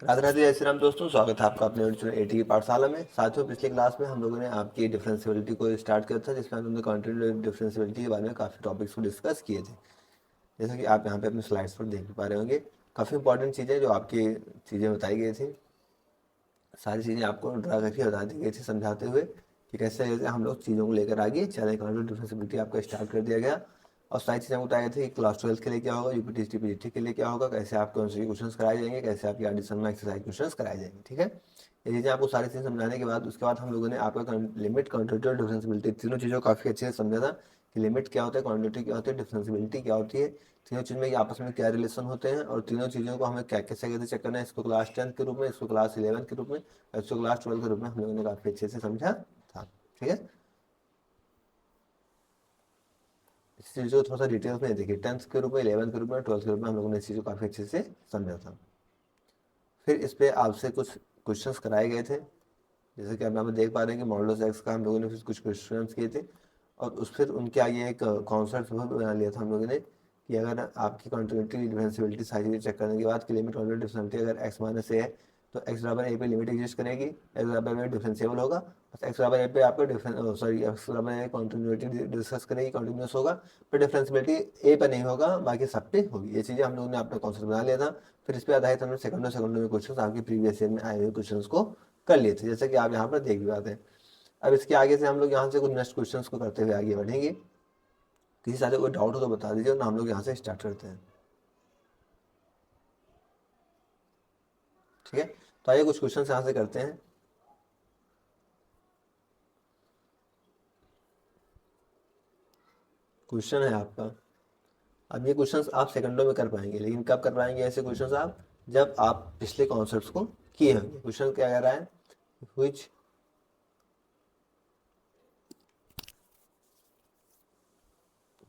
राधे राधे, जय श्री राम दोस्तों। स्वागत है आपका अपने एटी की पाठशाला में। साथियों, पिछली क्लास में हम लोगों ने आपकी डिफरेंशियबिलिटी को स्टार्ट किया था, जिसमें हमने कंटिन्यू डिफरेंशियबिलिटी के बारे में काफ़ी टॉपिक्स को डिस्कस किए थे। जैसा कि आप यहाँ पे अपने स्लाइड्स पर देख पा रहे होंगे, काफ़ी इंपॉर्टेंट चीज़ें जो आपकी चीज़ें बताई गई थी, सारी चीज़ें आपको ड्रा करके बता दी गई थी, समझाते हुए कि कैसे कैसे हम लोग चीज़ों को लेकर आगे चले। कंटिन्यू डिफरेंशियबिलिटी आपका स्टार्ट कर दिया गया और सारी चीज़ें बताई गई थी कि क्लास 12 के लिए क्या होगा, यूपीटीसीटी पीजीटी के लिए क्या होगा, कैसे आपको उनसे क्वेश्चन कराए जाएंगे, कैसे आपकी एडिशन में एक्सरसाइज क्वेश्चन कराए जाएंगे। ठीक है, ये चीज़ें आपको सारी चीज़ें समझाने के बाद उसके बाद हम लोगों ने आपका लिमिट, क्वांटिटी और डिफरेंशियबिलिटी तीनों चीज़ों को काफ़ी अच्छे से समझा था कि लिमिट क्या होता है, क्वांटिटी क्या होती है, डिफरेंशियबिलिटी क्या होती है, तीनों चीज़ में आपस में क्या रिलेशन होते हैं और तीनों चीज़ों को हमें क्या कैसे कैसे चेक करना है। इसको क्लास 10 के रूप में, इसको क्लास 11 के रूप में, इसको क्लास 12 के रूप में हम लोगों ने काफ़ी अच्छे से समझा था। ठीक है, इस चीज़ को थोड़ा सा डिटेल्स में देखिए। 10th के रूप में, 11th के रूप में, 12th के रूप में हम लोगों ने इस चीज़ को काफ़ी अच्छे से समझा था। फिर इस पर आपसे कुछ क्वेश्चंस कराए गए थे, जैसे कि अब यहाँ पे देख पा रहे हैं कि मॉडुलस एक्स का हम लोगों ने फिर कुछ क्वेश्चंस किए थे और उस फिर उनके आगे एक कॉन्सेप्ट बना लिया था हम लोगों ने कि अगर आपकी कॉन्टिन्यूटी डिफरेंशियबिलिटी सारी चीज़ें चेक करने के बाद कि लिमिट कॉन्टिन्यूटी डिफरेंशियबिलिटी अगर एक्स माइनस ए है तो एक्स बराबर ए पे लिमिट एग्जिस्ट करेगी, एक्स बराबर ए डिफरेंशिएबल होगा, बस एक्स बराबर ए पे आपका एक्स बराबर ए कॉन्टिन्यूटी डिस्कस करेगी, कॉन्टिन्यूस होगा, पर डिफरेंशियबिलिटी ए पे नहीं होगा, बाकी सब पे होगी। ये चीज़ें हम लोगों ने अपना कॉन्सेप्ट बना लिया था। फिर इस पर आधारित हमने सेकंडों में क्वेश्चन आपके प्रीवियस ईयर में आए हुए क्वेश्चन को कर लिए थे, जैसे कि आप यहाँ पर देख भी पाते हैं। अब इसके आगे से हम लोग यहाँ से कुछ नेक्स्ट क्वेश्चन को करते हुए आगे बढ़ेंगे। किसी सारे कोई डाउट हो तो बता दीजिए, ना हम लोग यहाँ से स्टार्ट करते हैं। ठीक है, तो आइए कुछ क्वेश्चन यहाँ से करते हैं। क्वेश्चन है आपका, अब ये क्वेश्चंस आप सेकंडों में कर पाएंगे, लेकिन कब कर पाएंगे ऐसे क्वेश्चंस आप, जब आप पिछले कॉन्सेप्ट्स को किए होंगे। क्वेश्चन क्या कह रहा है, which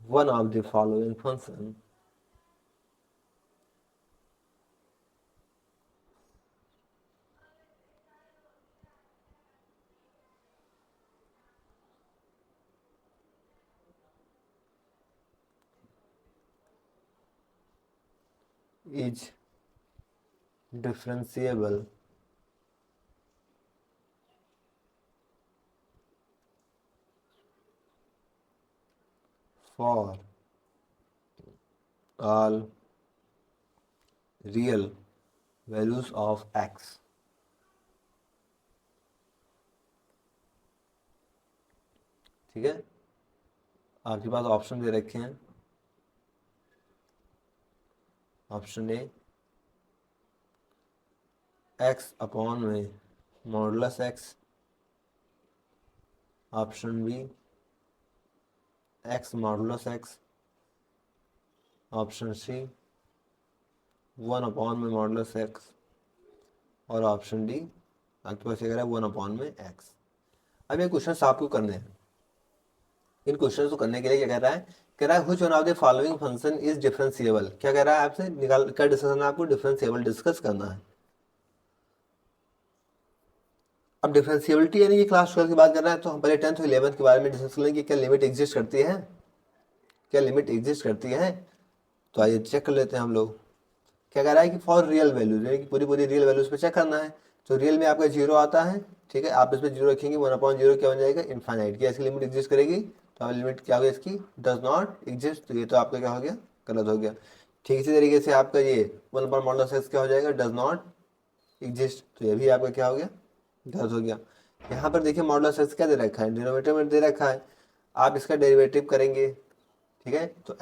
one of the following function is differentiable for all real values of X. ठीक है, आपके पास ऑप्शन दे रखे हैं। ऑप्शन ए एक्स अपॉन में modulus X, option B X modulus X, option C 1 upon में मॉडुलस एक्स और ऑप्शन डी आपके पास ये कह रहा है 1 अपॉन में एक्स। अब ये क्वेश्चन आपको करने हैं। इन क्वेश्चन को करने के लिए क्या कह रहा है, कह रहा है which one of the following function is differentiable. क्या कह रहा है आपसे, निकाल क्या डिस्कशन है, आपको डिफरेंशिएबल डिस्कस करना है। अब डिफरेंशिएबिलिटी यानी कि क्लास 12 की बात कर रहा है, तो हम पहले 10th और 11th के बारे में डिस्कस करेंगे, क्या लिमिट एग्जिस्ट करती है, क्या लिमिट एग्जिस्ट करती है। तो आइए चेक कर लेते हैं हम लोग। क्या कह रहा है कि फॉर रियल वैल्यूज, यानी कि पूरी पूरी रियल वैल्यूज पे चेक करना है। तो रियल में आपका जीरो आता है, ठीक है, आप इसमें जीरो रखेंगे, 1/0 क्या बन जाएगा, इनफाइनाइट। क्या इसकी लिमिट एग्जिस्ट करेगी, तो अब लिमिट क्या होगी इसकी, डज नॉट एग्जिस्ट। तो ये तो आपका क्या हो गया, गलत हो गया। ठीक इसी तरीके से आपका ये 1/(x) क्या हो जाएगा, डज नॉट एग्जिस्ट। तो ये भी आपका क्या हो गया, गलत हो गया। यहाँ पर देखिए मॉडुलस एक्स क्या दे रखा है, डिनोमिनेटर में दे रखा है। आप इसका डेरिवेटिव करेंगे, ठीक है, तो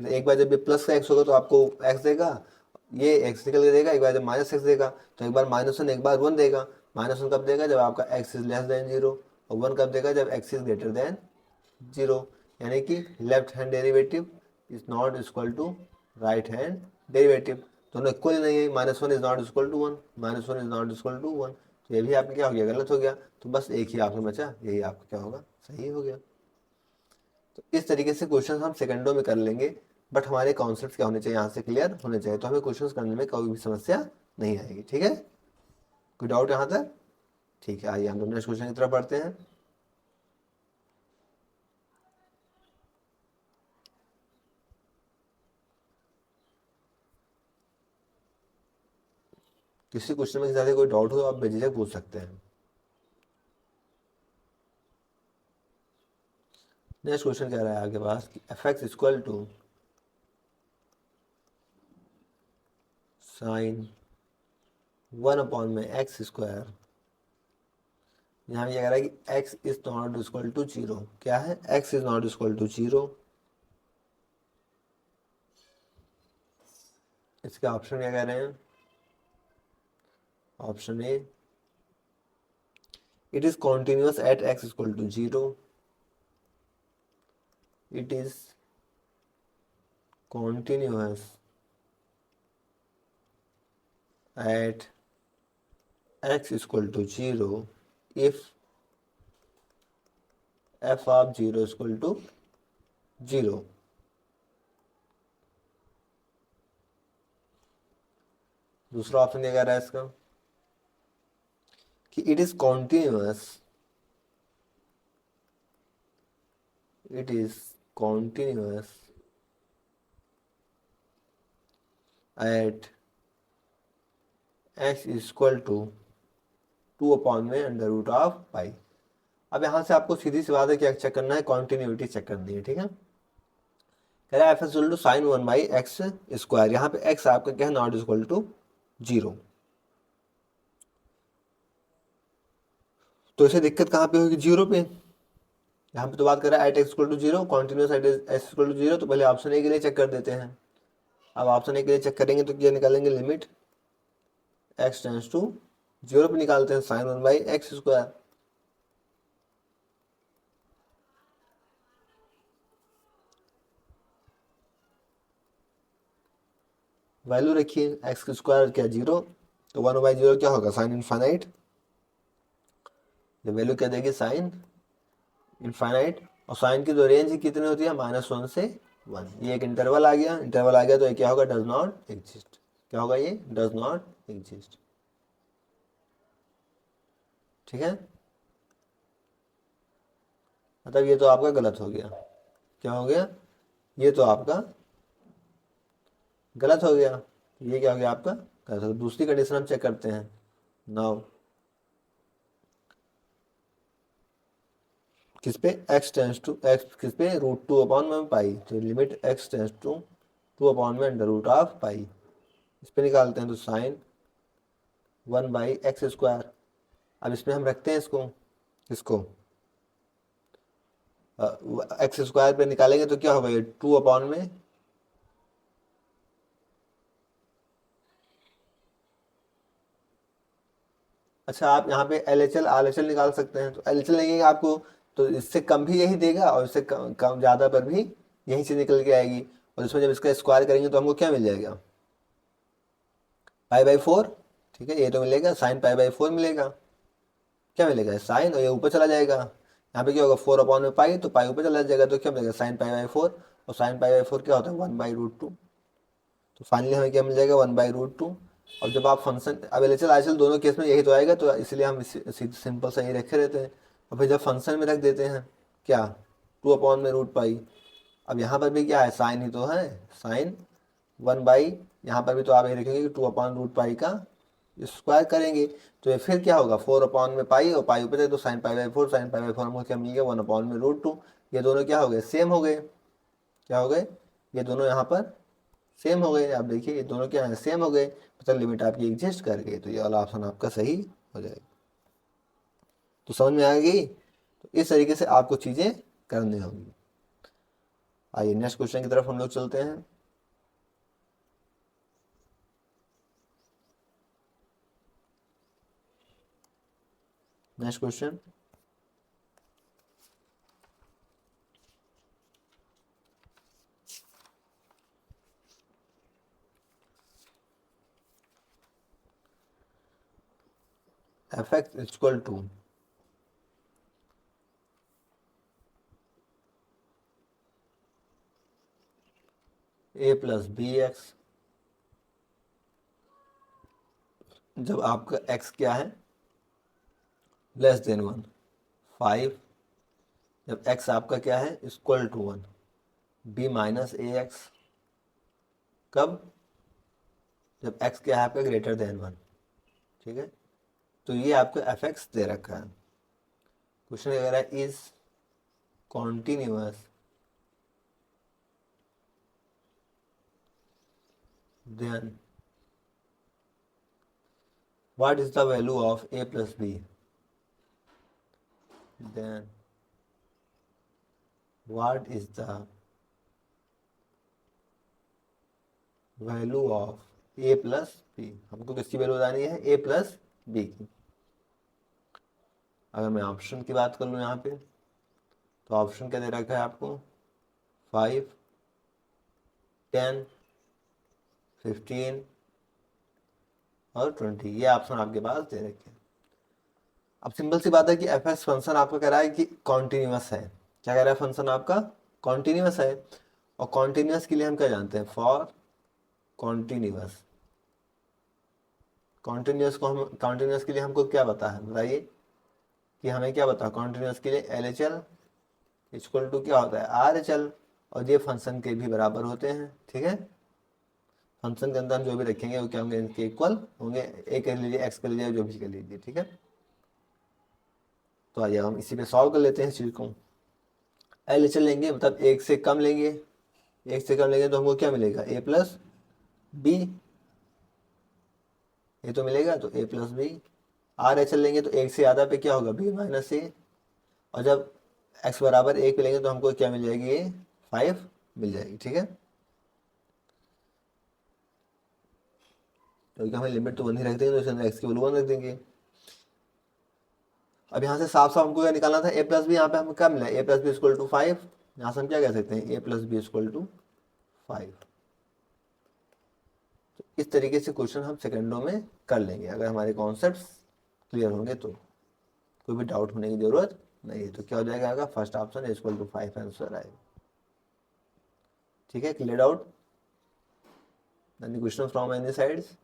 एक बार जब ये प्लस का एक्स होगा तो आपको एक्स देगा, ये एक्स निकल के देगा। एक बार जब माइनस एक्स देगा तो एक बार -1, एक बार 1 देगा। -1 कब देगा, जब आपका एक्स इज लेस देन 0, और 1 कब देगा, जब एक्स इज ग्रेटर देन 0। यानी कि left hand derivative is not equal to right hand derivative, दोनों इक्वल नहीं है। -1 is not equal to 1, -1 is not equal to 1। तो ये भी आपका क्या हो गया, गलत हो गया। तो बस एक ही आपसे बचा, यही आपका क्या होगा, सही हो गया। तो इस तरीके से क्वेश्चन हम सेकंडों में कर लेंगे, बट हमारे कॉन्सेप्ट क्या होने चाहिए, यहाँ से क्लियर होने चाहिए, तो हमें क्वेश्चन करने में कोई भी समस्या नहीं आएगी। ठीक है, कोई डाउट यहाँ तक। ठीक है, आइए हम लोग नेक्स्ट क्वेश्चन की तरफ बढ़ते हैं। किसी क्वेश्चन में ज़्यादा कोई डाउट हो तो आप बेझिझक पूछ सकते हैं। नेक्स्ट क्वेश्चन कह रहा है आपके पास कि F X equal to sine 1/में एक्स स्क्वायर। यहाँ ये कह रहा है कि X is not equal to zero. क्या है? X is not equal to zero. इसके ऑप्शन क्या कह रहे हैं? Option A, it is continuous at x equal to zero. It is continuous at x is equal to 0 if f of 0 is equal to 0। दूसरा option क्या कह रहा है इसका कि it is continuous at x is equal to 2/√पाई। अब यहाँ से आपको सीधी सी बात है क्या चेक करना है? कॉन्टिन्यूटी चेक करनी है। ठीक है, कह रहा है F is equal to sine 1/x square. यहाँ पे x आपका क्या है? Not equal to 0। तो इसे दिक्कत कहाँ पे होगी? 0 पे। यहाँ पे तो बात कर रहा है at x equal to 0, continuous at x equal to 0। तो पहले ऑप्शन ए के लिए चेक कर देते हैं। अब ऑप्शन ए के लिए चेक करेंगे तो क्या निकालेंगे? लिमिट x टेंड्स टू 0 पे निकालते हैं साइन 1/x स्क्वायर। वैल्यू रखिए x स्क्वायर क्या 0, तो 1/0 क्या होगा? Sign infinite. ये वैल्यू क्या देगी? Sign infinite. और साइन की जो रेंज कितनी होती है? -1 से 1। ये एक इंटरवल आ गया। इंटरवल आ गया तो ये क्या होगा? Does not exist. क्या होगा? ये डज नॉट एग्जिस्ट। ठीक है, मतलब ये तो आपका गलत हो गया। क्या हो गया? ये तो आपका गलत हो गया। ये क्या हो गया आपका? गलत हो गया। दूसरी कंडीशन हम चेक करते हैं नाउ। किस पे? x टेंस टू x, किस पे? √2/पाई। तो लिमिट x टेंस टू 2/√पाई। इस पे निकालते हैं तो साइन 1/x स्क्वायर। अब इसमें हम रखते हैं इसको एक्स स्क्वायर पे निकालेंगे तो क्या होगा? ये 2/में अच्छा, आप यहाँ पे LHL RHL निकाल सकते हैं। तो LHL लगेगा आपको तो इससे कम भी यही देगा और इससे कम ज़्यादा पर भी यही से निकल के आएगी। और इसमें जब इसका स्क्वायर करेंगे तो हमको क्या मिल जाएगा? π/4। ठीक है, ये तो मिलेगा साइन π/4 मिलेगा। क्या मिलेगा? साइन, और ये ऊपर चला जाएगा। यहाँ पे क्या होगा? 4/पाई, तो पाई ऊपर चला जाएगा तो क्या मिलेगा? साइन π/4। और साइन π/4 क्या होता है? 1/√2। तो फाइनली हमें क्या मिल जाएगा? 1/√2। अब जब आप फंक्शन, अब LHL RHL दोनों केस में यही तो आएगा, तो इसलिए हम सिंपल सा ही रखे रहते हैं। और फिर जब फंक्शन में रख देते हैं क्या? 2/√पाई। अब यहाँ पर भी क्या है? साइन ही तो है। साइन 1/, यहाँ पर भी तो आप ये रखेंगे कि 2/√पाई का स्क्वायर करेंगे तो ये फिर क्या होगा? 4/पाई, और पाई ऊपर तो साइन π/4। साइन π/4 हमको क्या मिल गया? 1/√2। ये दोनों क्या हो गए? सेम हो गए। क्या हो गए? ये दोनों यहाँ पर सेम हो गए। आप देखिए ये दोनों क्या है? सेम हो गए। मतलब लिमिट आपकी एग्जिस्ट कर गई। तो ये वाला ऑप्शन आपका सही हो जाएगा। तो समझ में आ गई? तो इस तरीके से आपको चीज़ें करनी होंगी। आइए नेक्स्ट क्वेश्चन की तरफ हम लोग चलते हैं। Next question, F X equal to a+bx। जब आपका x क्या है? <<1। 5 जब x आपका क्या है? =1। b-ax। कब? जब x क्या है आपका? >1। ठीक है, तो ये आपको एफ एक्स दे रखा है। क्वेश्चन कह रहा है is continuous then what is the value of A plus B, then what is the value of A plus B. हमको किसकी वैल्यू बतानी है, ए प्लस बी की। अगर मैं ऑप्शन की बात कर लूँ यहाँ पे, तो ऑप्शन क्या दे रखा है आपको, 5, 10, 15 और 20, ये ऑप्शन आपके पास दे रखे हैं। अब सिंपल सी बात है कि एफ एक्स फंक्शन आपका कह रहा है कि कॉन्टिन्यूअस है। क्या कह रहा है फंक्शन आपका, कॉन्टिन्यूअस है। और कॉन्टिन्यूअस के लिए हम क्या जानते हैं, फॉर कॉन्टिन्यूअस, कॉन्टिन्यूअस के लिए हमको क्या पता है बताइए, कि हमें क्या पता, कॉन्टिन्यूअस के लिए L H L equal to क्या होता है, आर एच एल, और ये फंक्शन के भी बराबर होते हैं। ठीक है, फंक्शन के अंदर हम जो भी रखेंगे वो क्या होंगे, इनके इक्वल होंगे। ए कर लीजिए, एक्स कर लीजिए, जो भी कर लीजिए। ठीक है, तो आइए हम इसी पे सॉल्व कर लेते हैं इस चीज़ को। एल एच एल लेंगे, मतलब एक से कम लेंगे, एक से कम लेंगे तो हमको क्या मिलेगा, ए प्लस बी, ये तो मिलेगा, तो A plus B. R H L लेंगे तो एक से ज़्यादा पे क्या होगा, बी माइनस ए, और जब एक्स बराबर एक पे लेंगे तो हमको क्या मिल जाएगी, ये 5 मिल जाएगी। ठीक है, तो हमें लिमिट तो 1 ही रख देंगे, तो इसके अंदर एक्स की वैल्यू 1 रख देंगे। अब यहाँ से साफ साफ हमको क्या निकालना था, ए प्लस बी। यहाँ पे हमें क्या मिला, ए प्लस बी इक्वल टू 5। यहाँ से हम क्या कह सकते हैं, ए प्लस बी इक्वल टू 5। तो इस तरीके से क्वेश्चन हम सेकंडों में कर लेंगे, अगर हमारे कॉन्सेप्ट्स क्लियर होंगे तो। कोई भी डाउट होने की जरूरत नहीं है। तो क्या हो जाएगा, first option equal to 5 answer आएगा। ठीक है, clear doubt, any question from any sides.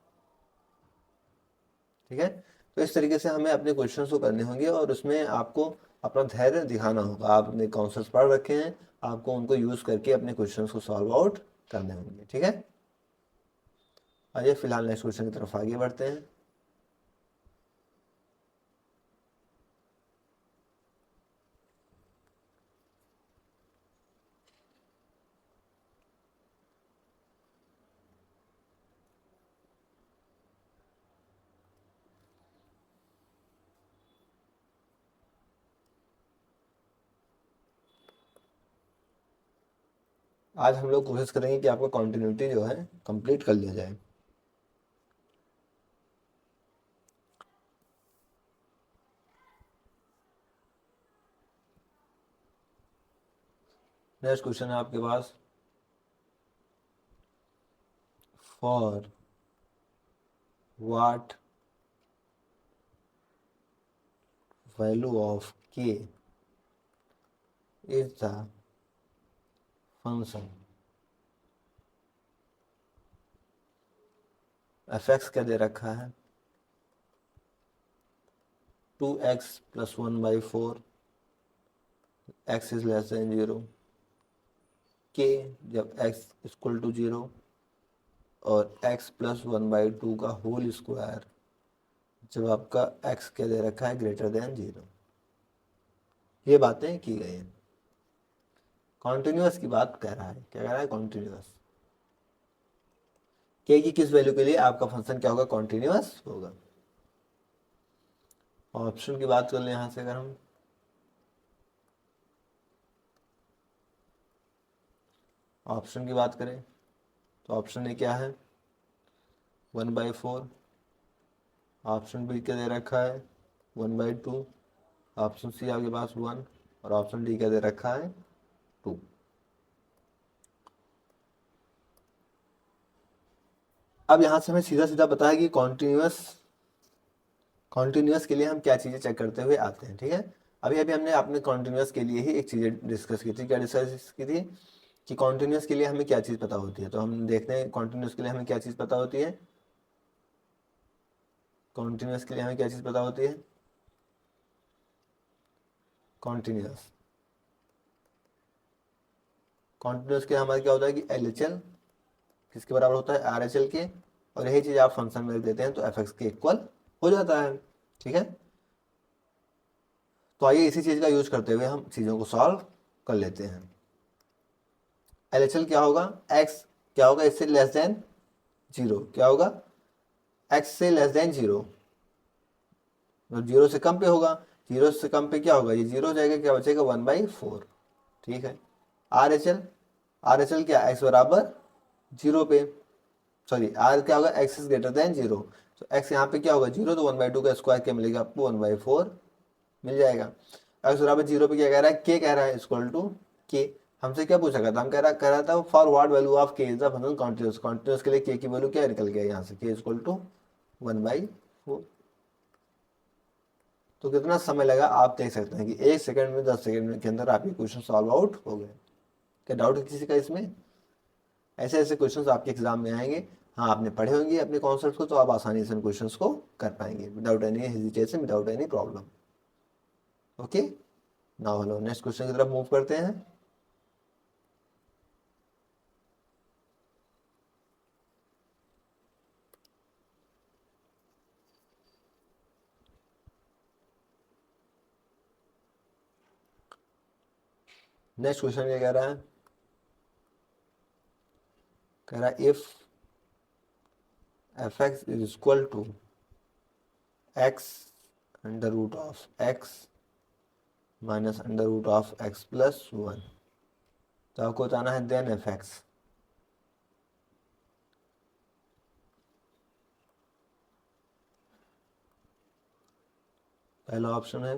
ठीक है, तो इस तरीके से हमें अपने क्वेश्चंस को करने होंगे, और उसमें आपको अपना धैर्य दिखाना होगा। आपने कॉन्सेप्ट्स पढ़ रखे हैं, आपको उनको यूज़ करके अपने क्वेश्चंस को सॉल्व आउट करने होंगे। ठीक है, आइए फिलहाल नेक्स्ट क्वेश्चन की तरफ आगे बढ़ते हैं। आज हम लोग कोशिश करेंगे कि आपका कॉन्टिन्यूटी जो है कंप्लीट कर लिया जाए। नेक्स्ट क्वेश्चन है आपके पास, फॉर व्हाट वैल्यू ऑफ के is the function F x क्या दे रखा है, 2x + 1/4, x is less then 0, के जब x इक्वल टू 0 और x + 1/2 का होल स्क्वायर जब आपका x क्या दे रखा है, ग्रेटर देन 0। ये बातें की गई हैं। कॉन्टिन्यूअस की बात कर रहा है, क्या कह रहा है, कॉन्टिन्यूअस। के की किस वैल्यू के लिए आपका फंक्शन क्या होगा, कॉन्टिन्यूअस होगा। ऑप्शन की बात कर लें यहाँ से, अगर हम ऑप्शन की बात करें तो ऑप्शन ए क्या है, 1/4। ऑप्शन बी क्या दे रखा है, 1/2। ऑप्शन सी आपके पास 1, और ऑप्शन डी क्या दे रखा है, 2। अब यहाँ से हमें सीधा सीधा पता है कि कॉन्टिन्यूअस के लिए हम क्या चीज़ें चेक करते हुए आते हैं। ठीक है, अभी अभी हमने अपने कॉन्टिन्यूअस के लिए ही एक चीज़ें डिस्कस की थी। क्या डिस्कस की थी, कि कॉन्टिन्यूअस के लिए हमें क्या चीज़ पता होती है। तो हम देखते हैं कॉन्टिन्यूअस के लिए हमें क्या चीज़ पता होती है, कॉन्टिन्यूअस के लिए हमें क्या चीज़ पता होती है, कॉन्टिन्यूअस कॉन्टिन्यूअस के हमारा क्या होता है कि एल एच एल किसके बराबर होता है, आर एच एल के, और यही चीज़ आप फंक्शन में रख देते हैं तो एफ एक्स के इक्वल हो जाता है। ठीक है, तो आइए इसी चीज़ का यूज करते हुए हम चीज़ों को सॉल्व कर लेते हैं। LHL क्या होगा, x क्या होगा इससे लेस देन जीरो, क्या होगा x से लेस देन जीरो, मतलब जीरो से कम पे होगा, जीरो से कम पे क्या होगा, ये जीरो हो जाएगा, क्या बचेगा 1/4। ठीक है, RHL क्या, x बराबर जीरो पे, सॉरी आर क्या होगा, x is greater than zero, तो x यहाँ पे क्या होगा जीरो, तो 1/2 का स्क्वायर क्या मिलेगा आपको, 1/4 मिल जाएगा। x बराबर जीरो पे क्या कह रहा है, k कह रहा है इक्वल टू k। हमसे क्या पूछा था, हम कह रहा था for what value of k is the function continuous, continuous के लिए k की वैल्यू क्या निकल गया यहाँ से, k इक्वल टू 1/4। तो कितना समय लगा आप देख सकते हैं कि 1 सेकंड में 10 सेकंड के अंदर आपके क्वेश्चन सॉल्व आउट हो गए। क्या डाउट है किसी का इसमें? ऐसे ऐसे क्वेश्चंस आपके एग्जाम में आएंगे। हाँ, आपने पढ़े होंगे अपने कॉन्सेप्ट को, तो आप आसानी से उन क्वेश्चंस को कर पाएंगे without any hesitation, without any problem. Okay, now hello, next question की तरफ मूव करते हैं। नेक्स्ट क्वेश्चन क्या कह रहा है, कह रहा है if f(x) is equal to x under root of x minus under root of x plus 1, तो आपको बताना है देन f(x). पहला ऑप्शन है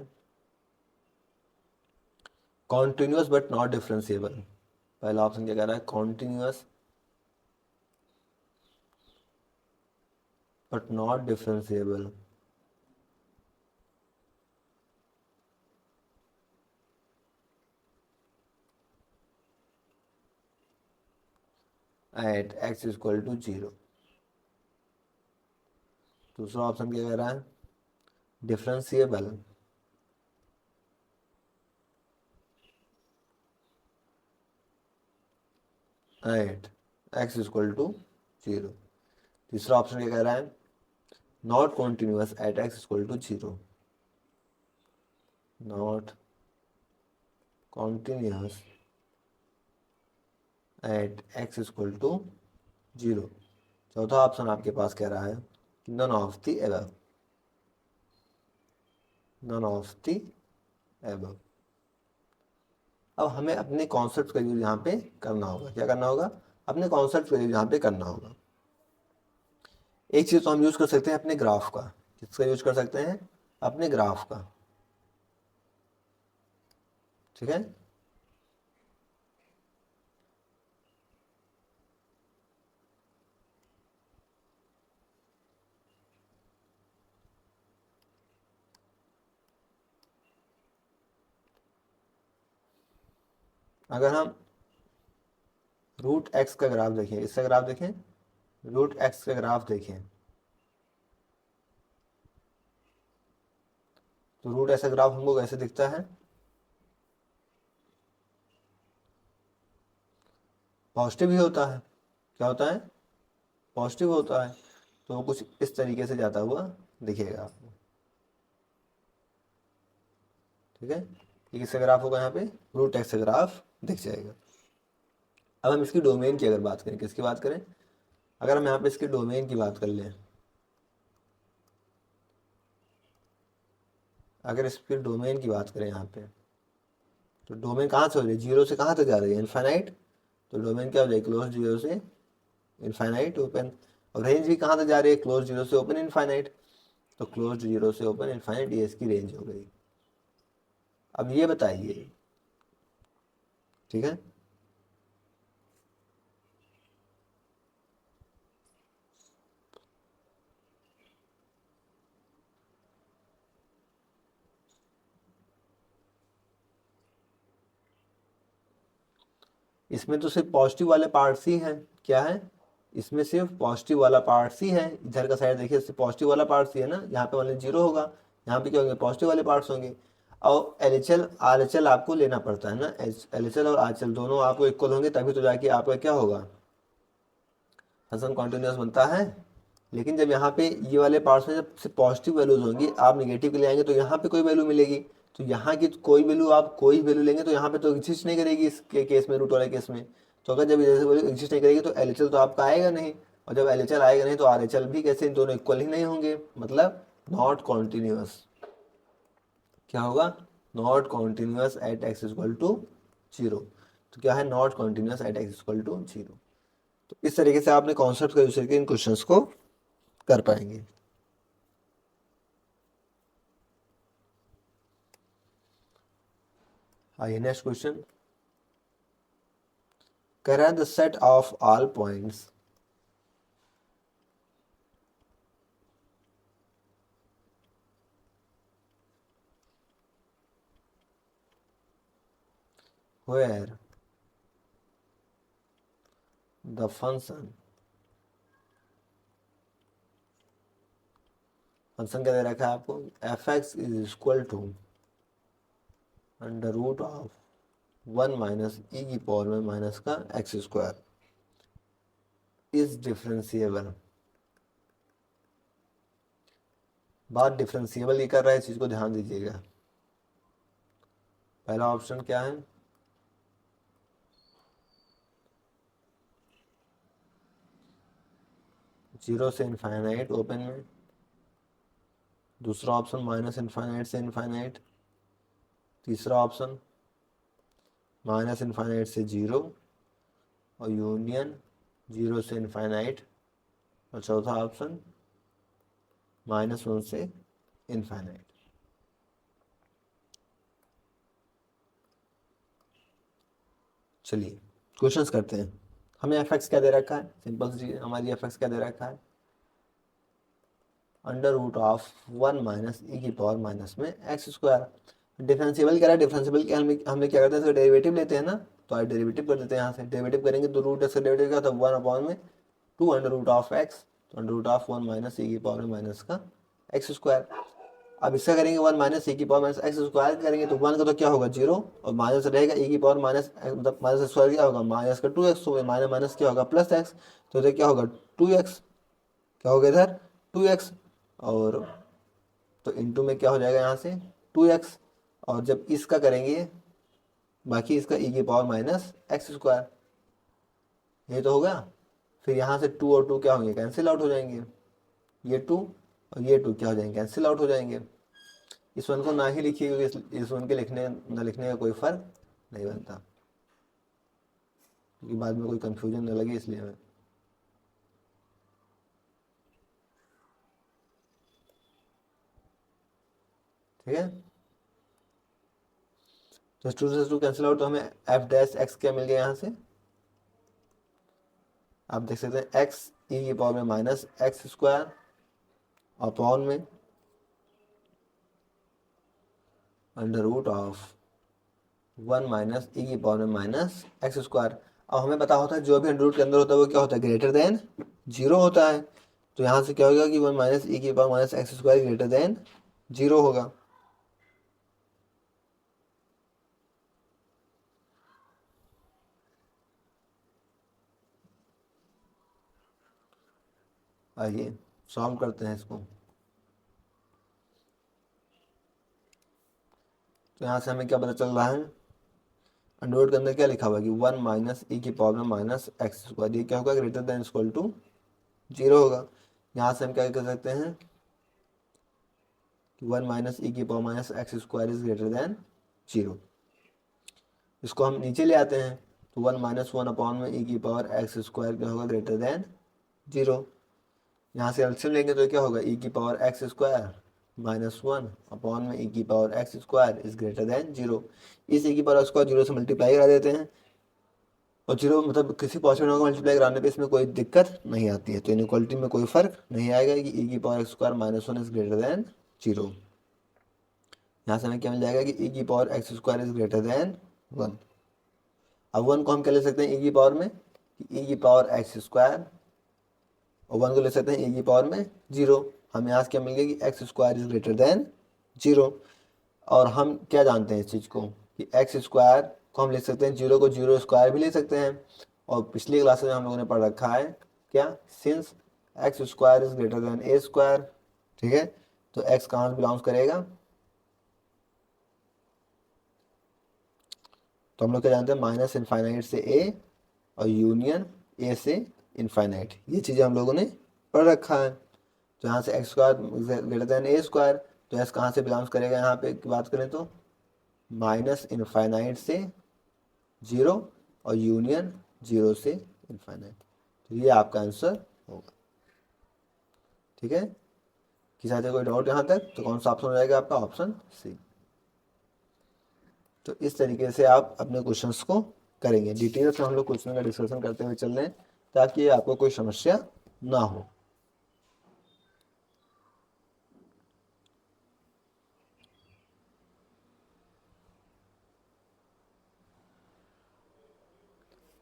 कॉन्टिन्यूस बट नॉट डिफरेंशिएबल। पहला ऑप्शन क्या कह रहा है, continuous but not differentiable. At x equal to zero. दूसरा ऑप्शन क्या कह रहा है, differentiable at x equal to zero. तीसरा ऑप्शन क्या कह रहा है, not continuous at x equal to zero, not continuous at x equal to zero. चौथा ऑप्शन आपके पास कह रहा है none of the above, none of the above. अब हमें अपने कॉन्सेप्ट का यूज यहाँ पे करना होगा। क्या करना होगा, अपने कॉन्सेप्ट का यूज यहाँ पे करना होगा। एक चीज़ तो हम यूज कर सकते हैं अपने ग्राफ का। किसका यूज कर सकते हैं, अपने ग्राफ का। ठीक है, अगर हम रूट एक्स का ग्राफ देखें, इसका ग्राफ देखें, रूट एक्स का ग्राफ देखें, तो रूट ऐसा ग्राफ हमको कैसे दिखता है, पॉजिटिव ही होता है। क्या होता है, पॉजिटिव होता है, तो कुछ इस तरीके से जाता हुआ दिखेगा आपको। ठीक है, ये किसका ग्राफ होगा, यहाँ पे रूट एक्स का ग्राफ दिख जाएगा। अब हम इसकी डोमेन की अगर बात करें, किसकी बात करें, अगर हम यहाँ पे इसकी डोमेन की बात कर लें, अगर इसकी डोमेन की बात करें यहाँ पे, तो डोमेन कहाँ से हो रही है, जीरो से कहाँ तक जा रही है, इनफाइनाइट। तो डोमेन क्या हो जाएगी, क्लोज जीरो से इनफाइनाइट ओपन। और रेंज भी कहाँ तक जा रही है, क्लोज जीरो से ओपन इनफाइनाइट। तो क्लोज जीरो से ओपन इनफाइनाइट, ये इसकी रेंज हो गई। अब ये बताइए, ठीक है, इसमें तो सिर्फ पॉजिटिव वाले पार्ट्स ही हैं। क्या है, इसमें सिर्फ पॉजिटिव वाला पार्ट्स ही है। इधर का साइड देखिए, सिर्फ पॉजिटिव वाला पार्ट्स ही है ना, यहाँ पे वाले जीरो होगा, यहाँ पे क्या होंगे, पॉजिटिव वाले पार्ट्स होंगे। और LHL RHL आपको लेना पड़ता है ना, LHL और RHL दोनों आपको इक्वल होंगे, तभी तो जाके आपका क्या होगा, फंक्शन कॉन्टिन्यूस बनता है। लेकिन जब यहाँ पे ये वाले पार्ट्स में जब से पॉजिटिव वैल्यूज होंगी, आप निगेटिव के लिए आएंगे तो यहाँ पे कोई वैल्यू मिलेगी, तो यहाँ की कोई वैल्यू, आप कोई वैल्यू लेंगे तो यहाँ पे तो एग्जिस्ट नहीं करेगी इसके केस में, रूट वाले केस में। तो अगर जब जैसे वैल्यू एग्जिस्ट नहीं करेगी तो एलएचएल तो आपका आएगा नहीं, और जब एलएचएल आएगा नहीं तो आरएचएल भी कैसे, इन दोनों इक्वल ही नहीं होंगे, मतलब नॉट कॉन्टिन्यूअस। क्या होगा? Not continuous at x equal to 0। तो क्या है? Not continuous at x equal to 0। तो इस तरीके से आपने कॉन्सेप्ट का यूज करके इन क्वेश्चंस को कर पाएंगे। आइए नेक्स्ट क्वेश्चन। कह रहा है the set of all points where the function क्या दे रखा है आपको? F X is equal to under root of 1 minus E की पावर में माइनस का एक्स स्क्वायर इज डिफरेंशिएबल। बात डिफरेंशिएबल की कर रहा है, इस चीज को ध्यान दीजिएगा। पहला ऑप्शन क्या है? जीरो से इनफाइनाइट ओपन में, दूसरा ऑप्शन माइनस इनफाइनाइट से इनफाइनाइट, तीसरा ऑप्शन माइनस इनफाइनाइट से 0, और यूनियन 0 से इनफाइनाइट, और चौथा ऑप्शन -1 से इनफाइनाइट। चलिए क्वेश्चंस करते हैं। हमें एफ एक्स क्या दे रखा है? सिंपल सी चीज, हमारी एफ एक्स क्या दे रखा है? Under root of 1 minus E की पावर माइनस में एक्स स्क्वायर। डिफरेंशिएबल क्या है? डिफरेंशिएबल के हमें क्या करते हैं, इसका डेरिवेटिव लेते हैं ना, तो आज डेरिवेटिव कर देते हैं। यहाँ से डेरिवेटिव करेंगे तो रूट एक्स का डेरिवेटिव क्या होता है? 1 अपॉन में 2 अंडर रूट ऑफ एक्स, तो under root of 1 minus E की पावर में माइनस का एक्स स्क्वायर। अब इसका करेंगे 1 माइनस ई की पावर माइनस एक्स स्क्वायर करेंगे तो 1 का तो क्या होगा? 0, और माइनस रहेगा ई की पावर माइनस, मतलब माइनस स्क्वायर क्या होगा? माइनस का 2x, तो माइनस माइनस क्या होगा? प्लस एक्स, तो इधर क्या होगा? 2x। क्या होगा इधर? 2x। और तो इंटू में क्या हो जाएगा यहाँ से? 2x। और जब इसका करेंगे बाकी इसका ई की पावर माइनस एक्स स्क्वायर, ये तो होगा। फिर यहाँ से 2 और 2 क्या होंगे? कैंसिल आउट हो जाएंगे। ये 2 और ये 2 क्या हो जाएंगे? कैंसिल आउट हो जाएंगे। इस वन को ना ही लिखिए क्योंकि इस वन के लिखने ना लिखने का कोई फर्क नहीं बनता, क्योंकि बाद में कोई कंफ्यूजन न लगे, इसलिए मैं ठीक है। तो 2 से 2 कैंसिल आउट, तो हमें एफ डैश एक्स क्या मिल गया यहाँ से? आप देख सकते हैं एक्स ई की पावर में माइनस एक्स स्क्वायर अपॉन में under root of 1 minus E की पावर में माइनस एक्स स्क्वायर। अब हमें पता होता है जो भी अंडर रूट के अंदर होता है वो क्या होता है? ग्रेटर देन 0 होता है। तो यहाँ से क्या होगा कि 1 माइनस ई की power minus x square greater than 0 होगा। आइए सॉल्व करते हैं इसको। तो यहाँ से हमें क्या पता चल रहा है? अंडर रूट के अंदर क्या लिखा हुआ कि 1 माइनस ई की पावर में माइनस एक्स स्क्वायर, ये क्या होगा? ग्रेटर देन इक्वल टू 0 होगा। यहाँ से हम क्या कर सकते हैं कि 1 माइनस ई की power minus x square is greater then 0। इसको हम नीचे ले आते हैं तो 1 माइनस 1 अपॉन में ई की पावर एक्स स्क्वायर क्या होगा? Greater than 0। यहाँ से एलसीएम लेंगे तो क्या होगा? ई की power x square minus 1 upon में ई की power x square is greater then 0। इस ई की पावर स्क्वायर 0 से मल्टीप्लाई करा देते हैं, और 0 मतलब किसी पॉजिटिव नंबर को मल्टीप्लाई कराने पे इसमें कोई दिक्कत नहीं आती है, तो इनइक्वालिटी में कोई फर्क नहीं आएगा कि ई की power x square minus 1 is greater then 0। यहाँ से हमें क्या मिल जाएगा कि ई की power x square is greater then 1। अब 1 को हम क्या ले सकते हैं ई की पावर में? ई की पावर एक्स स्क्वायर, और 1 को ले सकते हैं ई की पावर में 0। हमें यहाँ से क्या मिल गया कि x square is greater then 0। और हम क्या जानते हैं इस चीज़ को कि एक्स स्क्वायर को हम लिख सकते हैं 0 को 0 स्क्वायर भी ले सकते हैं। और पिछली क्लास में हम लोगों ने पढ़ रखा है क्या? Since x square is greater then A square, ठीक है। तो एक्स कहाँ से बिलोंग्स करेगा, तो हम लोग क्या जानते हैं, माइनस इनफाइनाइट से ए और यूनियन ए से इनफाइनाइट, ये चीज़ें हम लोगों ने पढ़ रखा है। तो यहाँ से एक्स स्क्वायर ग्रेटर देन ए स्क्वायर, तो एक्स कहाँ से बिलोंग्स करेगा, यहाँ पे बात करें तो माइनस इनफाइनाइट से जीरो और यूनियन जीरो से इनफाइनाइट, तो ये आपका आंसर होगा, ठीक है। किसी से कोई डाउट यहाँ तक, तो कौन सा ऑप्शन हो जाएगा आपका, ऑप्शन सी। तो इस तरीके से आप अपने क्वेश्चंस को करेंगे, डिटेल से हम लोग क्वेश्चन का डिस्कशन करते हुए चल रहे हैं ताकि आपको कोई समस्या ना हो।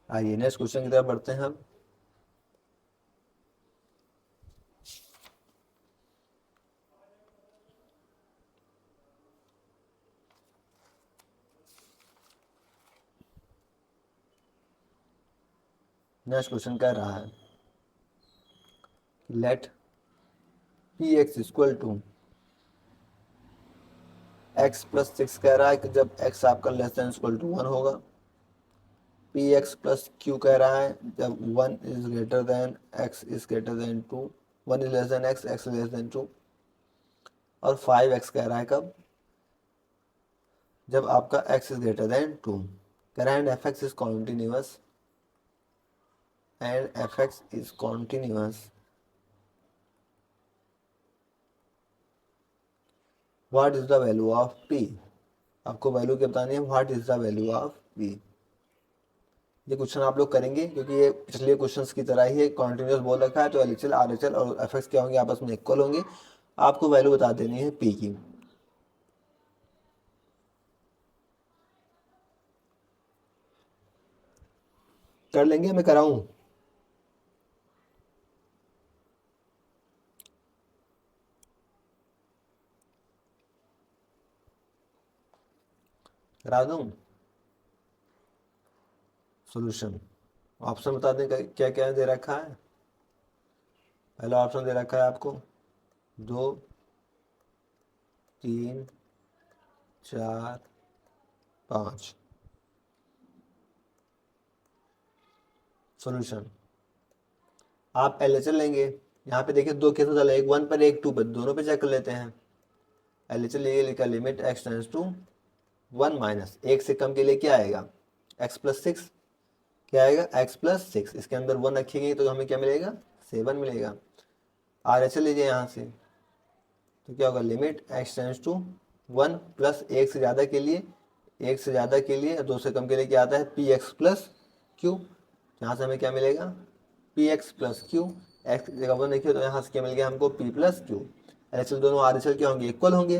आइए नेक्स्ट क्वेश्चन की तरफ बढ़ते हैं हम। नेक्स्ट क्वेश्चन कह रहा है let P X equal to X plus six, कह रहा है कि जब एक्स आपका less than equal to one होगा। पी एक्स प्लस क्यू कह रहा है जब one is greater than X is greater than two, one is less than X, X less than two. और फाइव एक्स कह रहा है कब, जब आपका X is greater than two. कह रहा है and F X is continuous, and F X is continuous, what is the value of P. आपको वैल्यू क्या बतानी है, what is the value of P. ये क्वेश्चन आप लोग करेंगे क्योंकि ये पिछले क्वेश्चंस की तरह ही कॉन्टिन्यूस बोल रखा है, तो एलएचएल आरएचएल और एफएक्स क्या होंगे, आपस में इक्वल होंगे। आपको वैल्यू बता देनी है पी की। कर लेंगे, मैं कराऊं, करा दूं। सॉल्यूशन ऑप्शन बता दें क्या क्या दे रखा है। पहला ऑप्शन दे रखा है आपको 2, 3, 4, 5। सॉल्यूशन आप एलएचएल लेंगे, यहाँ पे देखिए दो केस होता है, एक वन पर एक टू पर, दोनों पे चेक कर लेते हैं। एलएचएल ये लिखा limit X tends to one minus, एक से कम के लिए क्या आएगा, एक्स प्लस सिक्स, क्या आएगा एक्स प्लस सिक्स। इसके अंदर वन रखेंगे तो हमें क्या मिलेगा, 7 मिलेगा। आर एच एल लीजिए यहाँ से, तो क्या होगा limit X tends to one plus एक से ज़्यादा के लिए, एक से ज़्यादा के लिए, दो से कम के लिए क्या आता है पी एक्स प्लस क्यू। यहाँ से हमें क्या मिलेगा P X plus Q, x की जगह वन देखिए तो यहाँ से क्या मिल गया हमको P plus Q. L H L दोनों आर एच एल क्या होंगे, इक्वल होंगे,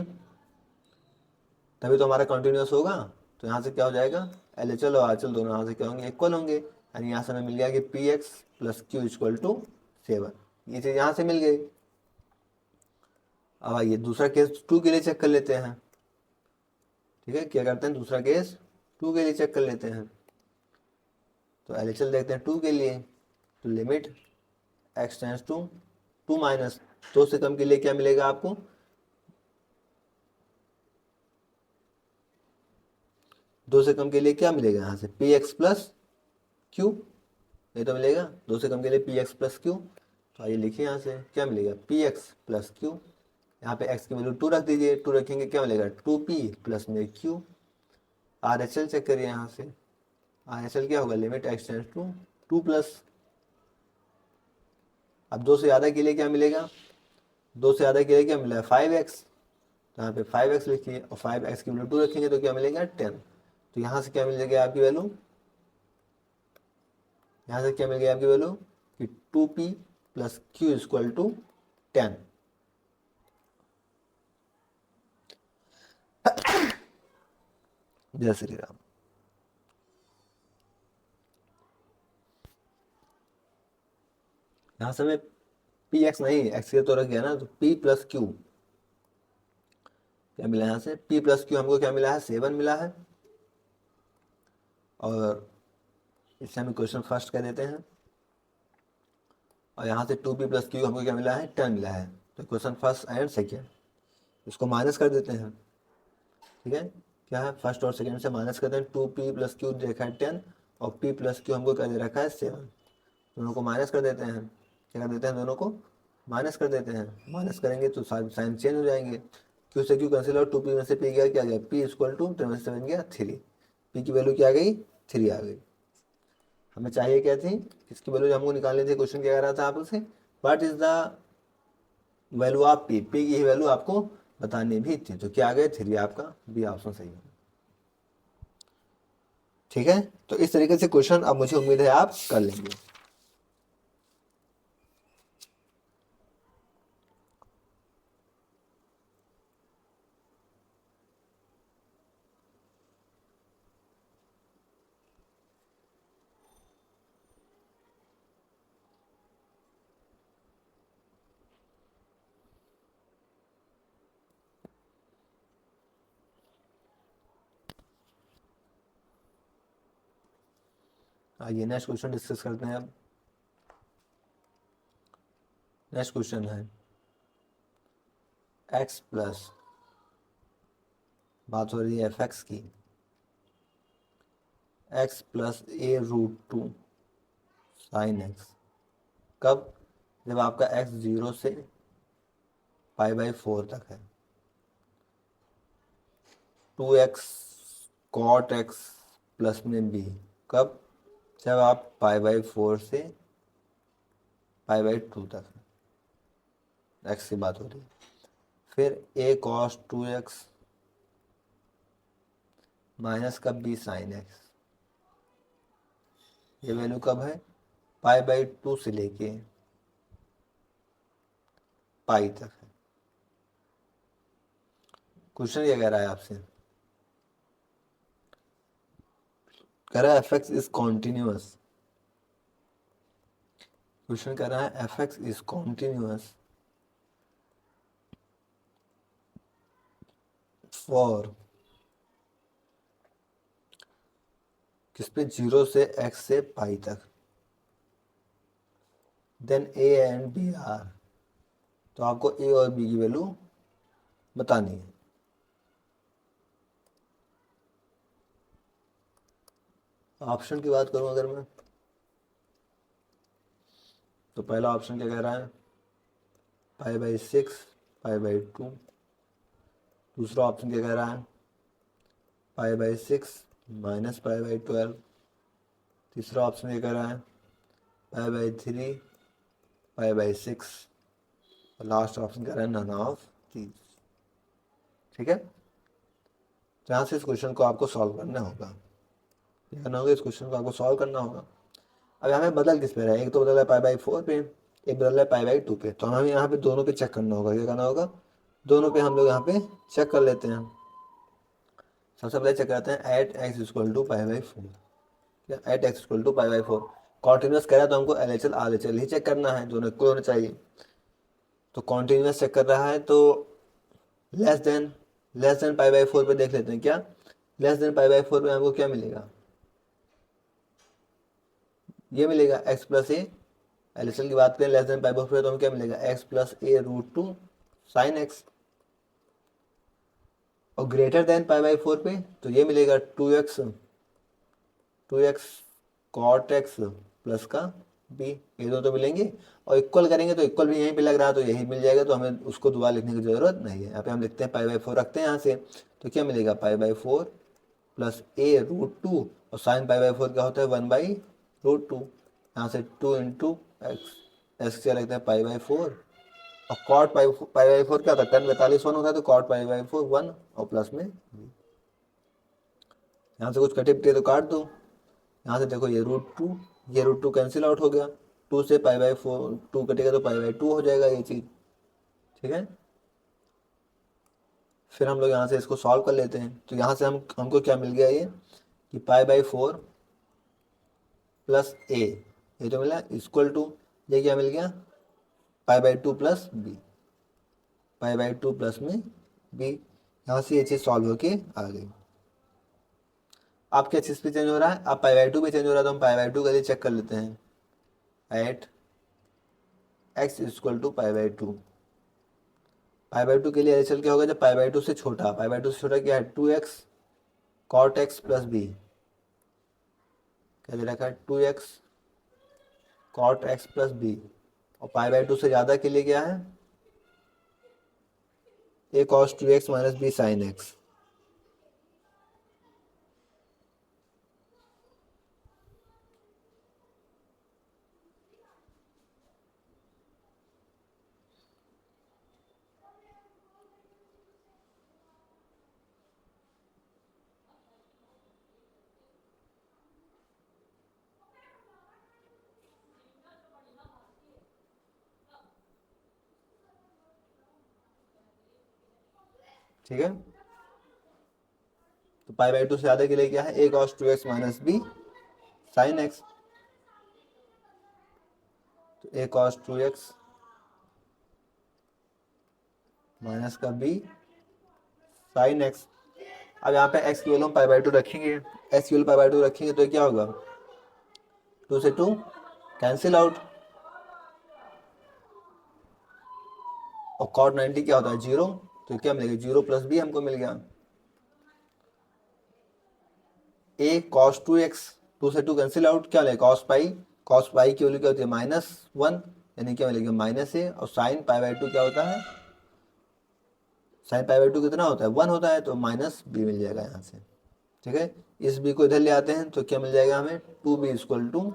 तभी तो हमारा कंटिन्यूस होगा। तो यहाँ से क्या हो जाएगा एल एच एल और आर एच एल दोनों यहाँ से क्या होंगे, इक्वल होंगे। यानी यहाँ से हमें मिल गया कि P X plus Q equal to 7, ये चीज़ यहाँ से मिल गई। अब आइए दूसरा केस टू के लिए चेक कर लेते हैं, ठीक है। क्या करते हैं दूसरा केस टू के लिए चेक कर लेते हैं। तो एल एच एल देखते हैं टू के लिए, तो limit X tends to two minus, दो से कम के लिए क्या मिलेगा आपको, दो से कम के लिए क्या मिलेगा यहाँ से पी एक्स प्लस क्यू, ये तो मिलेगा दो से कम के लिए पी एक्स प्लस क्यू। तो आइए लिखिए यहाँ से क्या मिलेगा पी एक्स प्लस क्यू, यहाँ पे एक्स की वैल्यू टू रख दीजिए, टू रखेंगे क्या मिलेगा टू पी प्लस में Q. R H L check करिए यहाँ से, आर एच एल क्या होगा limit X tends to two plus, अब दो से ज़्यादा के लिए क्या मिलेगा, दो से ज़्यादा के लिए क्या मिला है फाइव एक्स, तो यहाँ पे फाइव एक्स लिखिए और फाइव एक्स की वैल्यू टू रखेंगे तो क्या मिलेगा 10। तो यहाँ से क्या मिल जाएगा आपकी वैल्यू, यहाँ से क्या मिल गया आपकी वैल्यू कि two P plus Q equal to 10। जय श्री राम। यहाँ से हमें पी एक्स नहीं एक्स के तो रख गया ना, तो पी प्लस क्यू क्या मिला, यहाँ से पी प्लस क्यू हमको क्या मिला है 7 मिला है। और इससे हम क्वेश्चन फर्स्ट कह देते हैं, और यहाँ से 2p प्लस क्यू हमको क्या मिला है, 10 मिला है। तो क्वेश्चन फर्स्ट एंड सेकेंड, इसको माइनस कर देते हैं। ठीक है, क्या है, फर्स्ट और सेकेंड से माइनस करते हैं। 2p प्लस क्यू देखा है 10 और p प्लस क्यू हमको क्या दे रखा है 7। दोनों को माइनस कर देते हैं। क्या कर देते हैं, दोनों को माइनस कर देते हैं। माइनस करेंगे तो साइन चेंज हो जाएंगे। क्यू से क्यू कैंसिल और 2p में से p गया, क्या गया, p इक्वल टू 10 में से 7 गया 3। p की वैल्यू क्या आ गई, 3 आ गई। हमें चाहिए क्या थी, किसकी वैल्यू हमको निकालनी थी। क्वेश्चन क्या कह रहा था आपसे, what is the value of p, p की वैल्यू आपको बतानी भी थी। तो क्या आ गया, 3। आपका बी ऑप्शन सही है। ठीक है, तो इस तरीके से क्वेश्चन अब मुझे उम्मीद है आप कर लेंगे। आइए नेक्स्ट क्वेश्चन डिस्कस करते हैं। अब नेक्स्ट क्वेश्चन है x प्लस, बात हो रही है fx की, x plus a root 2 sine x। कब, जब आपका x 0 से π/4 तक है। 2x cot x प्लस में b, कब, जब आप π/4 से π/2 तक है, x की बात हो रही है। फिर a cos 2x माइनस का b साइन x, ये वैल्यू कब है, π/2 से लेके पाई तक है। क्वेश्चन क्या कह रहा है आपसे, कह रहा है fx इज कॉन्टिन्यूअस। क्वेश्चन कह रहा है fx इज कॉन्टिन्यूअस फॉर, किस पे, 0 से x से पाई तक। Then a and b are, तो आपको a और b की वैल्यू बतानी है। ऑप्शन की बात करूं अगर मैं, तो पहला ऑप्शन क्या कह रहा है, π/6 π/2। दूसरा ऑप्शन क्या कह रहा है, π/6 माइनस π/12। तीसरा ऑप्शन क्या कह रहा है, π/3 π/6। और लास्ट ऑप्शन कह रहा है नन ऑफ दीज। ठीक है, तो यहाँ से इस क्वेश्चन को आपको सॉल्व करना होगा। क्या करना होगा, इस क्वेश्चन को आपको सॉल्व करना होगा। अब यहाँ पे बदल किस पे रहा है, एक तो बदल है π/4 पे, एक बदल है π/2 पे। तो हमें यहाँ पे दोनों पे चेक करना होगा। क्या करना होगा, दोनों पे हम लोग यहाँ पे चेक कर लेते हैं। सबसे पहले चेक करते हैं एट x इक्वल टू π/4। क्या, at x equal to π/4 continuous कह रहा है, तो हमको LHL RHL ही चेक करना है, दोनों इक्वल होने चाहिए। तो कॉन्टिन्यूस चेक कर रहा है, तो लेस देन π/4 पे देख लेते हैं। क्या, लेस देन π/4 पे हमको क्या मिलेगा, ये मिलेगा x प्लस ए। LHL की बात करें लेस देन π/4 पे, तो हमें क्या मिलेगा, x प्लस ए रूट 2 साइन x। और ग्रेटर देन π/4 पे तो ये मिलेगा 2x कॉट एक्स प्लस का b, ये दो तो मिलेंगे। और इक्वल करेंगे तो इक्वल भी यहीं पे लग रहा है, तो यही मिल जाएगा। तो हमें उसको दोबारा लिखने की जरूरत नहीं है। यहाँ पे हम लिखते हैं π/4 रखते हैं यहाँ से, तो क्या मिलेगा, π/4 प्लस a रूट 2, और साइन π/4 क्या होता है, 1/√2। यहाँ से 2 इंटू एक्स, एक्स क्या लिखते हैं π/4, और कॉट π/4 क्या होता है, 10 42 1 होता है, तो कॉट π/4 1, और प्लस में यहाँ से कुछ कटे पिटे तो काट दो। यहाँ से देखो ये √2, ये √2 कैंसिल आउट हो गया। 2 से π/4 2 कटेगा तो π/2 हो जाएगा ये चीज़। ठीक है, फिर हम लोग यहाँ से इसको सॉल्व कर लेते हैं। तो यहाँ से हमको क्या मिल गया, ये कि π/4 प्लस ए, ये तो मिला, इक्वल टू, ये क्या मिल गया, π/2 प्लस बी, π/2 प्लस में बी। यहाँ से ये चीज़ सॉल्व होके आ गई। आप क्या चीज़ पे चेंज हो रहा है, आप π/2 पे चेंज हो रहा है, तो हम π/2 के लिए चेक कर लेते हैं। At x equal to pi by two. Pi by two के लिए एल क्या होगा, जब पाई बाई टू से छोटा, पाई बाई टू से छोटा क्या है, 2x cot x plus B, क्या दे रखा है, 2x cot x plus B. और पाई बाई टू से ज़्यादा के लिए क्या है, A cos 2x minus B sine X. ठीक है, तो पाई बाई टू से ज़्यादा के लिए क्या है, A cos 2x minus B sine X. तो ए कॉस 2x माइनस का बी साइन एक्स। अब यहाँ पे एक्स की वैल्यू हम पाई बाई टू रखेंगे, एक्स की वैल्यू पाई बाई टू रखेंगे तो क्या होगा, 2 से 2 कैंसिल आउट। और कॉट 90 क्या होता है, 0, तो क्या मिलेगा, 0 प्लस बी हमको मिल गया। ए कॉस 2x, 2 से 2 कैंसिल आउट, क्या मिलेगा, कॉस पाई की वैल्यू क्या होती है, -1, यानी क्या मिलेगा, माइनस ए। और साइन पाई बाई टू क्या होता है, साइन पाई बाई टू कितना होता है, 1 होता है, तो माइनस बी मिल जाएगा यहाँ से। ठीक है, इस बी को इधर ले आते हैं तो क्या मिल जाएगा हमें, 2b इक्वल टू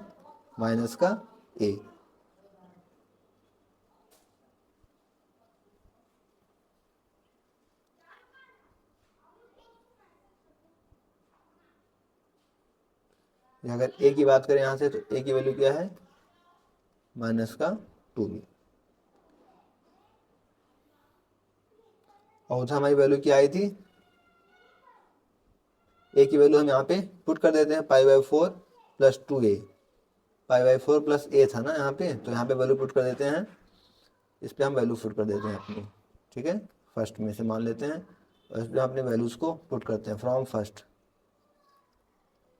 माइनस का ए। अगर ए की बात करें यहाँ से, तो ए की वैल्यू क्या है, माइनस का 2b। और उधर हमारी वैल्यू क्या आई थी, ए की वैल्यू हम यहाँ पे पुट कर देते हैं, pi by 4 plus 2a, pi by 4 plus A था ना यहाँ पे, तो यहाँ पे वैल्यू पुट कर देते हैं, इस पर हम वैल्यू पुट कर देते हैं अपनी। ठीक है, फर्स्ट में से मान लेते हैं और इस पर अपने वैल्यूज़ को पुट करते हैं फ्रॉम फर्स्ट।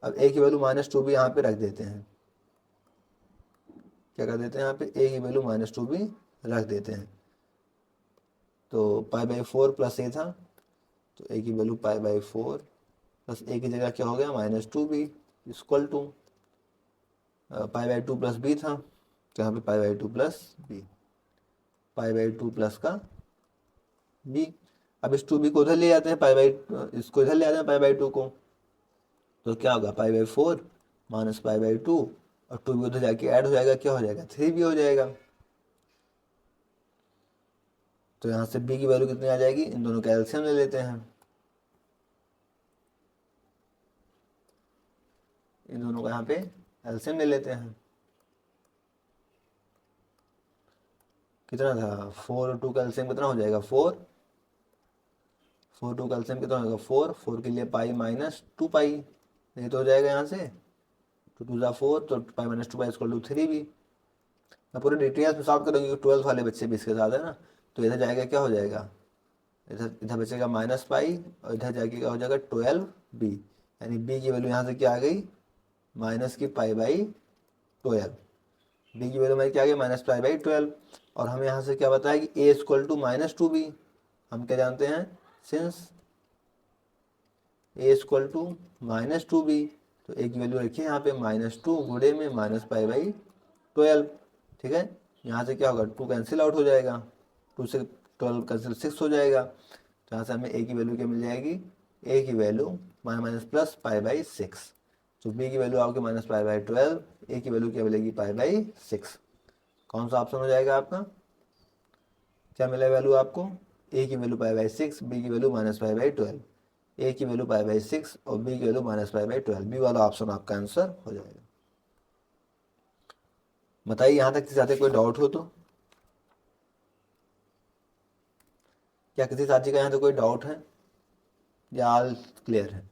अब ए की वैल्यू -2b यहाँ पे रख देते हैं, क्या कर देते हैं, यहाँ पे ए की वैल्यू -2b रख देते हैं। तो पाई बाई 4 प्लस ए था, तो ए की value pi by 4 plus a की जगह क्या हो गया, -2b equal to pi by 2 plus b था, तो यहाँ पे pi by 2 plus b, pi by 2 plus का बी। अब इस 2b को उधर ले जाते हैं, पाई बाई, इसको इधर ले आते हैं पाई बाई 2 को, तो क्या होगा, पाई बाई 4 माइनस पाई बाई 2, और 2b उधर जाके ऐड हो जाएगा, क्या हो जाएगा, 3b हो जाएगा। तो यहाँ से b की वैल्यू कितनी आ जाएगी, इन दोनों का एलसीएम ले लेते हैं, इन दोनों का यहाँ पे एलसीएम ले लेते हैं। कितना था, 4 और 2 का एलसीएम कितना हो जाएगा, 4, 4 2 का एलसीएम कितना होगा, 4, 4 के लिए पाई माइनस 2 पाई, ये तो हो जाएगा यहाँ से, 2 2 ज़ा 4, तो pi minus 2 pi equal to 3b। मैं पूरे डिटेल्स में सॉल्व करूँगी, 12 वाले बच्चे भी इसके साथ है ना, तो इधर जाएगा क्या हो जाएगा, इधर इधर बचेगा माइनस पाई, और इधर जाके क्या हो जाएगा, 12b, यानी b की वैल्यू यहाँ से क्या आ गई, माइनस की पाई बाई 12। बी की वैल्यू हमारी क्या आ गई, माइनस पाई बाई 12। और हमें यहाँ से क्या बताया कि ए इक्वल टू -2b, हम क्या जानते हैं, since A equal to -2b, तो ए की वैल्यू रखिए यहाँ पे -2 गुणे में माइनस पाई बाई 12। ठीक है, यहाँ से क्या होगा, 2 कैंसिल आउट हो जाएगा, 2 से 12 कैंसिल 6 हो जाएगा, तो यहाँ से हमें ए की वैल्यू क्या मिल जाएगी, ए की value minus plus pi by 6। तो बी की वैल्यू आपके माइनस पाई बाई 12, ए की वैल्यू क्या मिलेगी, पाई बाई 6। कौन सा ऑप्शन हो जाएगा आपका, क्या मिला वैल्यू आपको, ए की वैल्यू पाई बाई 6, बी की value minus pi by 12, a की वैल्यू पाई बाई 6 और बी की value minus pi by 12, b वाला ऑप्शन आपका आंसर हो जाएगा। बताइए यहाँ तक किसी साथी कोई डाउट हो तो, क्या किसी साथी का यहाँ तो कोई डाउट है, या ऑल क्लियर है।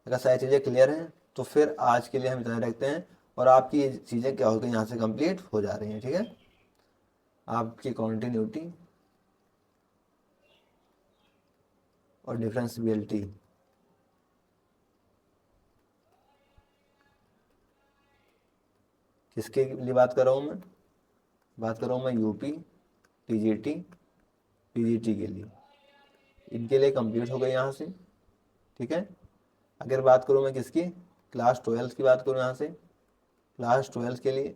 अगर सारी चीज़ें क्लियर हैं तो फिर आज के लिए हम इतना रखते हैं, और आपकी ये चीज़ें क्या हो गई, यहाँ से कंप्लीट हो जा रही हैं। ठीक है, आपकी कॉन्टिन्यूटी और डिफरेंशियबिलिटी, किसके लिए बात कर रहा हूँ मैं, बात कर रहा हूँ मैं यूपी, टीजीटी, पीजीटी के लिए, इनके लिए कंप्लीट हो गई यहाँ से, ठीक है। अगर बात करूँ मैं किसकी, क्लास 12 की बात करूँ यहाँ से, क्लास 12 के लिए,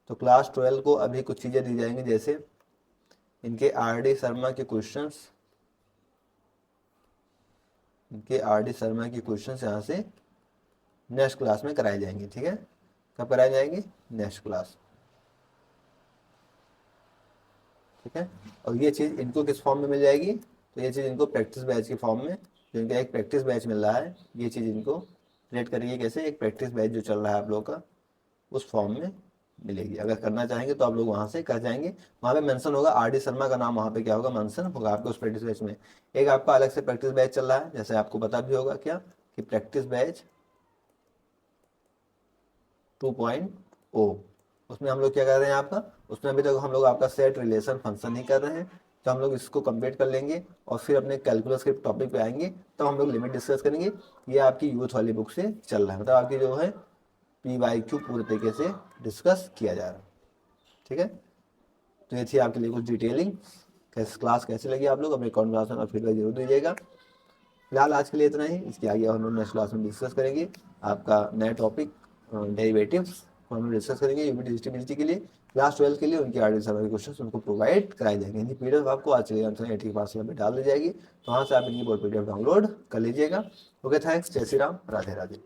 तो क्लास 12 को अभी कुछ चीज़ें दी जाएंगी, जैसे इनके आर.डी. शर्मा के क्वेश्चंस, इनके आर.डी. शर्मा के क्वेश्चंस यहाँ से नेक्स्ट क्लास में कराए जाएंगे, ठीक है। कब कराए जाएंगे, नेक्स्ट क्लास, ठीक है। और ये चीज़ इनको किस फॉर्म में मिल जाएगी, तो ये चीज़ इनको प्रैक्टिस बैच के फॉर्म में, जो इनका एक प्रैक्टिस बैच मिल रहा है, ये चीज़ इनको क्रिएट करिए कैसे, एक प्रैक्टिस बैच जो चल रहा है आप लोग का, उस फॉर्म में मिलेगी। अगर करना चाहेंगे तो आप लोग वहाँ से कर जाएंगे, वहाँ पे मेंशन होगा आर.डी. शर्मा का नाम, वहाँ पे क्या होगा, मेंशन होगा आपके उस प्रैक्टिस बैच में। एक आपका अलग से प्रैक्टिस बैच चल रहा है, जैसे आपको पता भी होगा क्या, कि प्रैक्टिस बैच 2.0, उसमें हम लोग क्या कर रहे हैं आपका, उसमें अभी तक हम लोग आपका सेट रिलेशन फंक्शन ही कर रहे हैं। तो हम लोग इसको कंप्लीट कर लेंगे और फिर अपने कैलकुलस के टॉपिक पे आएंगे, तो हम लोग लिमिट डिस्कस करेंगे। ये आपकी यूथ वाली बुक से चल रहा है, मतलब आपकी जो है PYQ पूरे तरीके से डिस्कस किया जा रहा है, ठीक है। तो ये थी आपके लिए कुछ डिटेलिंग, कैसे क्लास कैसे लगी आप लोग, अपने कॉन्वर्सेशन और फीडबैक जरूर दीजिएगा। फिलहाल आज के लिए इतना ही, इसके आगे हम लोग नेक्स्ट क्लास में डिस्कस करेंगे आपका नया टॉपिक डेरिवेटिव्स को हम लोग डिस्कस करेंगे यूनिट डिस्ट्रीब्यूटिविटी के लिए। क्लास 12 के लिए उनके आर.डी. शर्मा के क्वेश्चन उनको प्रोवाइड कराए जाएंगे, इनकी पीडीएफ आपको आज के आंसर 80 पास में डाल दी जाएगी, तो वहाँ से आप इनकी पीडीएफ डाउनलोड कर लीजिएगा। ओके, थैंक्स, जय श्री राम, राधे राधे।